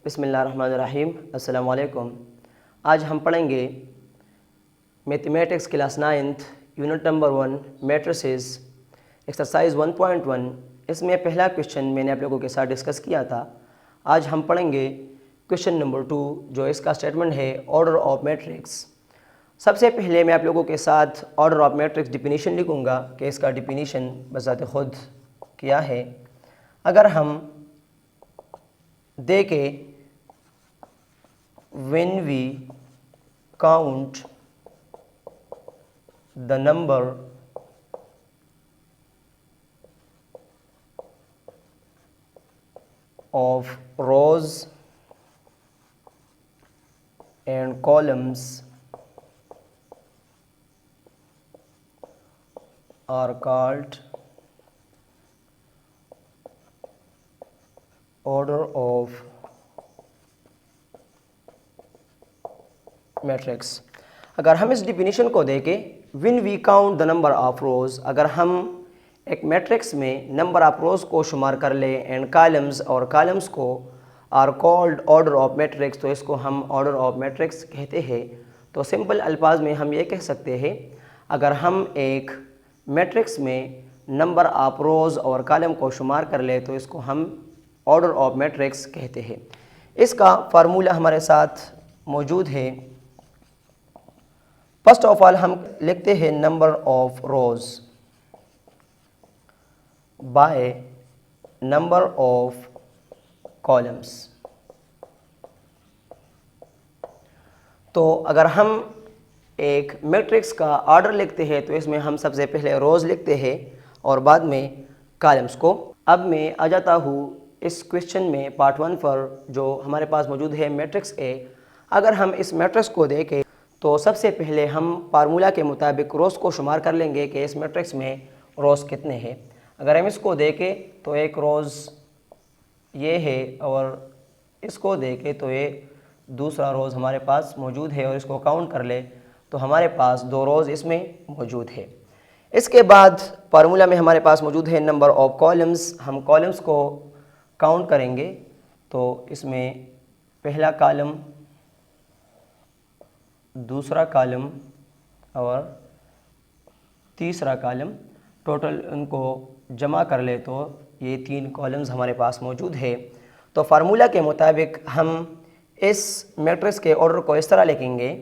بسم اللہ الرحمن الرحیم۔ السلام علیکم۔ آج ہم پڑھیں گے mathematics class 9 unit number 1 matrices exercise 1.1۔ اس میں پہلا کویشچن میں نے آپ لوگوں کے ساتھ ڈسکس کیا تھا۔ آج ہم پڑھیں گے کویشچن نمبر 2 جو اس کا اسٹیٹمنٹ ہے آرڈر آف میٹرکس۔ سب سے پہلے میں آپ لوگوں کے ساتھ آرڈر آف میٹرکس ڈیفینیشن لکھوں گا کہ اس کا ڈیفینیشن بذات خود کیا ہے۔ اگر ہم دیکھیں when we count the number of rows and columns are called order of matrix. اگر ہم اس ڈیفینیشن کو دیکھیں when we count the number of rows، اگر ہم ایک میٹرکس میں نمبر آف روز کو شمار کر لیں اینڈ کالمز اور کالمز کو are called order of matrix، تو اس کو ہم order of matrix کہتے ہیں۔ تو سمپل الفاظ میں ہم یہ کہہ سکتے ہیں اگر ہم ایک میٹرکس میں نمبر آف روز اور کالم کو شمار کر لیں تو اس کو ہم order of matrix کہتے ہیں۔ اس کا فارمولہ ہمارے ساتھ موجود ہے۔ فرسٹ آف آل ہم لکھتے ہیں number of rows by number of columns. تو اگر ہم ایک میٹرکس کا آرڈر لکھتے ہیں تو اس میں ہم سب سے پہلے روز لکھتے ہیں اور بعد میں کالمس کو۔ اب میں آ جاتا ہوں اس کویشچن میں پارٹ 1 پر جو ہمارے پاس موجود ہے میٹرکس اے۔ اگر ہم اس میٹرکس کو دیکھیں تو سب سے پہلے ہم فارمولہ کے مطابق روز کو شمار کر لیں گے کہ اس میٹرکس میں روز کتنے ہیں۔ اگر ہم اس کو دیکھیں تو ایک روز یہ ہے اور اس کو دیکھیں تو یہ دوسرا روز ہمارے پاس موجود ہے اور اس کو کاؤنٹ کر لیں تو ہمارے پاس 2 روز اس میں موجود ہے۔ اس کے بعد فارمولہ میں ہمارے پاس موجود ہے نمبر آف کالمز۔ ہم کالمز کو کاؤنٹ کریں گے تو اس میں پہلا کالم، دوسرا کالم اور تیسرا کالم، ٹوٹل ان کو جمع کر لے تو یہ 3 کالمز ہمارے پاس موجود ہے۔ تو فارمولہ کے مطابق ہم اس میٹرکس کے آرڈر کو اس طرح لکھیں گے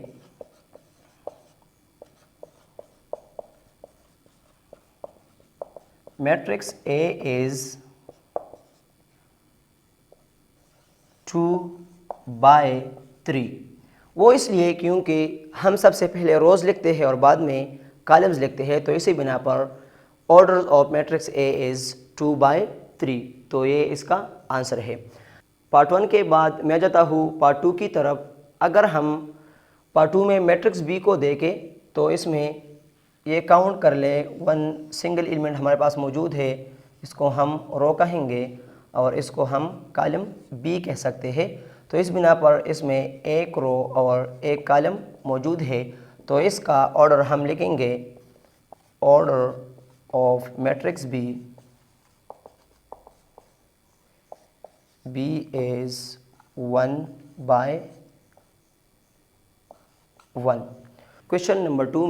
میٹرکس A is 2/3۔ وہ اس لیے کیونکہ ہم سب سے پہلے روز لکھتے ہیں اور بعد میں کالمز لکھتے ہیں، تو اسی بنا پر order of matrix A is 2/3، تو یہ اس کا آنسر ہے۔ پارٹ 1 کے بعد میں جاتا ہوں پارٹ 2 کی طرف۔ اگر ہم پارٹ 2 میں میٹرکس B کو دیکھیں تو اس میں یہ کاؤنٹ کر لیں 1 سنگل ایلیمنٹ ہمارے پاس موجود ہے، اس کو ہم رو کہیں گے اور اس کو ہم کالم B کہہ سکتے ہیں۔ تو اس بنا پر اس میں ایک رو اور ایک کالم موجود ہے، تو اس کا آرڈر ہم لکھیں گے order of matrix B is 1/1۔ Question number 2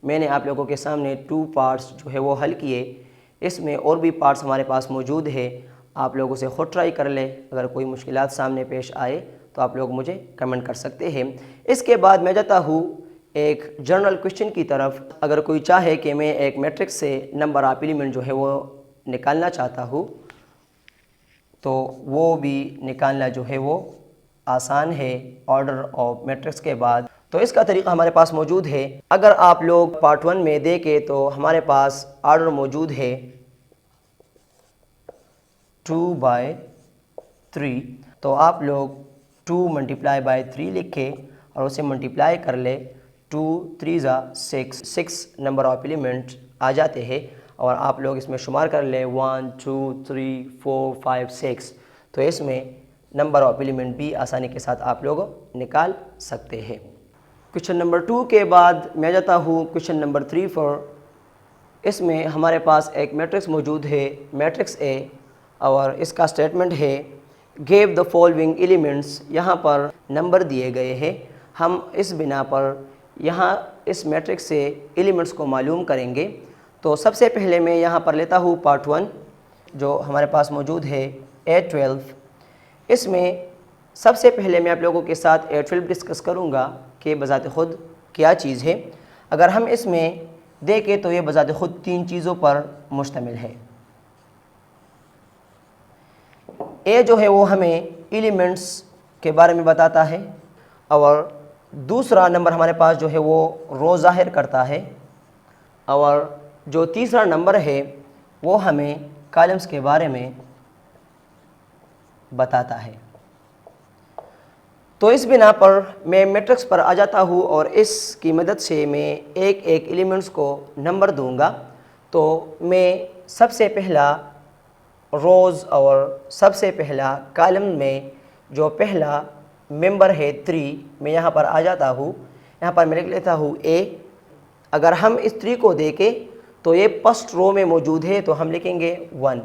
میں نے آپ لوگوں کے سامنے 2 پارٹس جو ہے وہ حل کیے۔ اس میں اور بھی پارٹس ہمارے پاس موجود ہے، آپ لوگوں سے خود ٹرائی کر لیں۔ اگر کوئی مشکلات سامنے پیش آئے تو آپ لوگ مجھے کمنٹ کر سکتے ہیں۔ اس کے بعد میں جاتا ہوں ایک جنرل کویشچن کی طرف۔ اگر کوئی چاہے کہ میں ایک میٹرکس سے نمبر آف ایلیمنٹ جو ہے وہ نکالنا چاہتا ہوں تو وہ بھی نکالنا جو ہے وہ آسان ہے آرڈر آف میٹرکس کے بعد۔ تو اس کا طریقہ ہمارے پاس موجود ہے۔ اگر آپ لوگ پارٹ 1 میں دیکھیں تو ہمارے پاس آرڈر موجود ہے 2/3، تو آپ لوگ 2 × 3 لکھیں اور اسے ملٹیپلائی کر لیں۔ 2 × 3 = 6 نمبر آف ایلیمنٹ آ جاتے ہیں اور آپ لوگ اس میں شمار کر لیں 1 2 3 4 5 6، تو اس میں نمبر آف ایلیمنٹ بھی آسانی کے ساتھ آپ لوگ نکال سکتے ہیں۔ کویشچن نمبر 2 کے بعد میں جاتا ہوں کویشچن نمبر 3 پر۔ اس میں ہمارے پاس ایک میٹرکس موجود ہے، میٹرکس اے، اور اس کا سٹیٹمنٹ ہے gave the following elements, یہاں پر نمبر دیے گئے ہیں. ہم اس بنا پر یہاں اس میٹرکس سے ایلیمنٹس کو معلوم کریں گے. تو سب سے پہلے میں یہاں پر لیتا ہوں پارٹ 1 جو ہمارے پاس موجود ہے A12. اس میں سب سے پہلے میں آپ لوگوں کے ساتھ A12 ڈسکس کروں گا کہ بذات خود کیا چیز ہے. اگر ہم اس میں دیکھیں تو یہ بذات خود 3 چیزوں پر مشتمل ہے. A جو ہے وہ ہمیں ایلیمنٹس کے بارے میں بتاتا ہے، اور دوسرا نمبر ہمارے پاس جو ہے وہ رو ظاہر کرتا ہے، اور جو تیسرا نمبر ہے وہ ہمیں کالمز کے بارے میں بتاتا ہے. تو اس بنا پر میں میٹرکس پر آ جاتا ہوں اور اس کی مدد سے میں ایک ایک ایلیمنٹس کو نمبر دوں گا. تو میں سب سے پہلا روز اور سب سے پہلا کالم میں جو پہلا ممبر ہے 3، میں یہاں پر آ جاتا ہوں. یہاں پر میں لکھ لیتا ہوں A. اگر ہم اس 3 کو دیکھیں تو یہ فرسٹ رو میں موجود ہے تو ہم لکھیں گے 1،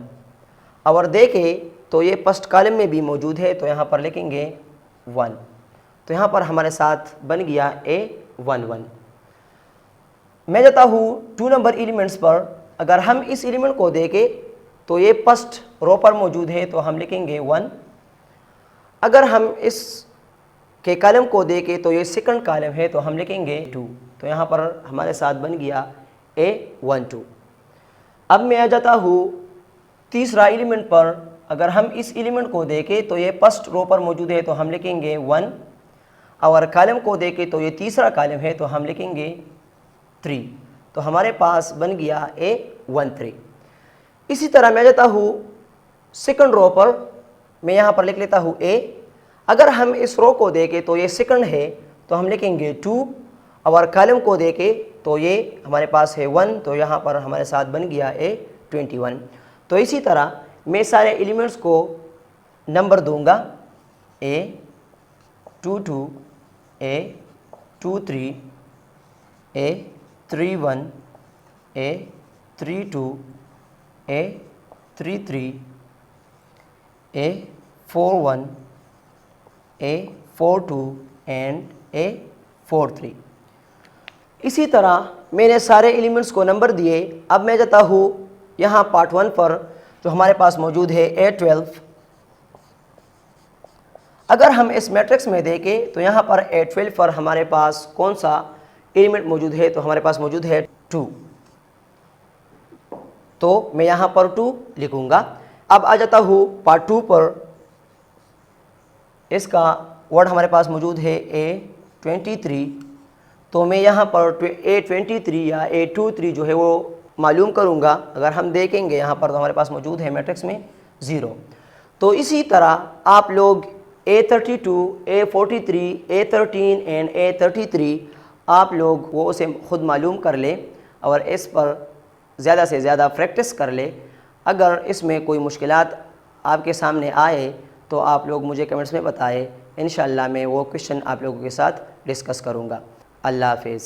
اور دیکھیں تو یہ فرسٹ کالم میں بھی موجود ہے تو یہاں پر لکھیں گے 1. تو یہاں پر ہمارے ساتھ بن گیا A11. میں جاتا ہوں 2 نمبر ایلیمنٹس پر. اگر ہم اس ایلیمنٹ کو دیکھیں تو یہ فرسٹ رو پر موجود ہے تو ہم لکھیں گے 1. اگر ہم اس کے کالم کو دیکھیں تو یہ سیکنڈ کالم ہے تو ہم لکھیں گے 2. تو یہاں پر ہمارے ساتھ بن گیا A12. اب میں آ جاتا ہوں تیسرا ایلیمنٹ پر. اگر ہم اس ایلیمنٹ کو دیکھیں تو یہ فرسٹ رو پر موجود ہے تو ہم لکھیں گے 1، اور کالم کو دیکھیں تو یہ تیسرا کالم ہے تو ہم لکھیں گے 3. تو ہمارے پاس بن گیا A13. اسی طرح میں جاتا ہوں سیکنڈ رو پر. میں یہاں پر لکھ لیتا ہوں A. اگر ہم اس رو کو دیکھیں تو یہ سیکنڈ ہے تو ہم لکھیں گے 2، اور کالم کو دیکھیں تو یہ ہمارے پاس ہے 1، تو یہاں پر ہمارے ساتھ بن گیا A21. تو اسی طرح میں سارے ایلیمنٹس کو نمبر دوں گا. A22، A23، A31، A32، A33، A41، A42 and A43. اسی طرح میں نے سارے ایلیمنٹس کو نمبر دیے. اب میں جاتا ہوں یہاں پارٹ 1 پر جو ہمارے پاس موجود ہے A12. اگر ہم اس میٹرکس میں دیکھیں تو یہاں پر A12 پر ہمارے پاس کون سا ایلیمنٹ موجود ہے تو ہمارے پاس موجود ہے 2. تو میں یہاں پر 2 لکھوں گا. اب آ جاتا ہوں پارٹ 2 پر. اس کا ورڈ ہمارے پاس موجود ہے A23. تو میں یہاں پر A23 یا A23 جو ہے وہ معلوم کروں گا. اگر ہم دیکھیں گے یہاں پر تو ہمارے پاس موجود ہے میٹرکس میں 0. تو اسی طرح آپ لوگ A32، A43، A13 and A33 آپ لوگ وہ اسے خود معلوم کر لیں اور اس پر زیادہ سے زیادہ پریکٹس کر لیں. اگر اس میں کوئی مشکلات آپ کے سامنے آئے تو آپ لوگ مجھے کمنٹس میں بتائیں. انشاءاللہ میں وہ کویشچن آپ لوگوں کے ساتھ ڈسکس کروں گا. اللہ حافظ.